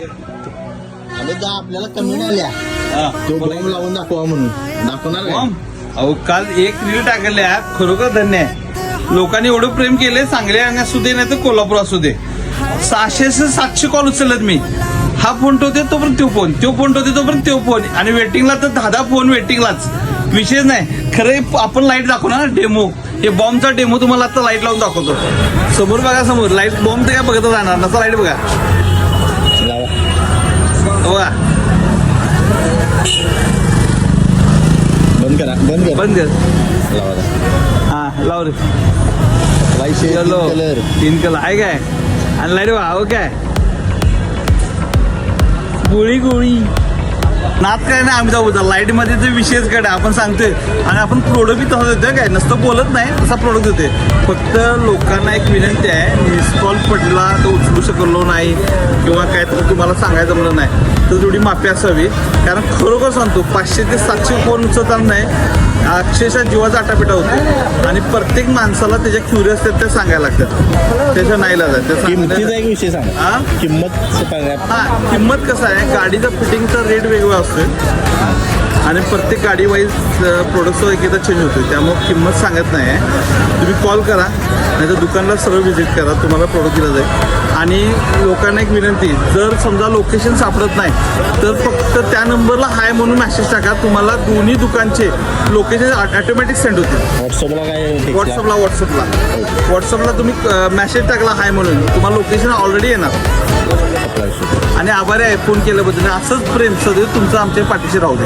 आपल्याला कमी आल्या तो बॉम्ब लावून दाखवा म्हणून दाखवणार काय? अहो काल एक रील टाकल्या खरोखर धन्य आहे. लोकांनी एवढं प्रेम केले, सांगली असू दे नाही तर कोल्हापूर असू दे, 600 से 700 कॉल उचलत मी. हा फोन ठेवते तोपर्यंत तो फोन ठेवते तोपर्यंत तो फोन, आणि वेटिंगला तर 10 फोन वेटिंगलाच. विषय नाही खरं. आपण लाईट दाखवणार डेमो, हे बॉम्बचा डेमो तुम्हाला आता लाईट लावून दाखवतो. समोर बघा, समोर लाईट. बॉम्ब तर काय बघत राहणार नसा. लाईट बघा बघा. बंद करा, बंद कर. लावा. हा लाव रे. चलो कलर 3 कलर आहे काय. आणि लाईट बघा. हो काय गोळी नात काय नाही. आम्ही जाऊ लाईट मध्ये जे विशेष कडे आपण सांगतोय, आणि आपण प्रोडक्ट बी तसं देतोय काय, नसतं बोलत नाही तसा प्रोडक्ट देतोय. फक्त लोकांना एक विनंती आहे, मिस कॉल पडला तर उचलू शकलो नाही किंवा काय तर तुम्हाला सांगायचं जमलं नाही तर थोडी माफी असावी. कारण खरोखर सांगतो 500 ते 700 फोन उचलताना नाही अक्षरशः जीवाचा आटापिटा होतो. आणि प्रत्येक माणसाला त्याच्या क्युरियस आहेत ते सांगायला लागतात, त्याच्या नाईला किंमतीचा एक विषय सांगा. किंमत कसं आहे, गाडीचा फिटिंगचा रेट वेगळा असतोय आणि प्रत्येक गाडी वाईज प्रोडक्टचा एकदा चेंज होतोय. त्यामुळे किंमत सांगत नाही आहे. तुम्ही कॉल करा नाही तर दुकानला सरळ व्हिजिट करा, तुम्हाला प्रोडक्ट दिला जाईल. आणि लोकांना एक विनंती, जर समजा लोकेशन सापडत नाही तर फक्त त्या नंबरला हाय म्हणून मेसेज टाका. तुम्हाला दोन्ही दुकानचे लोकेशन ऑटोमॅटिक सेंड होतील. व्हॉट्सअपला तुम्ही मेसेज टाकला हाय म्हणून, तुम्हाला लोकेशन ऑलरेडी येणार. आणि आभारी आहे फोन केल्याबद्दल. असंच प्रेम सदैव तुमचं आमच्या पाठीशी राहू दे.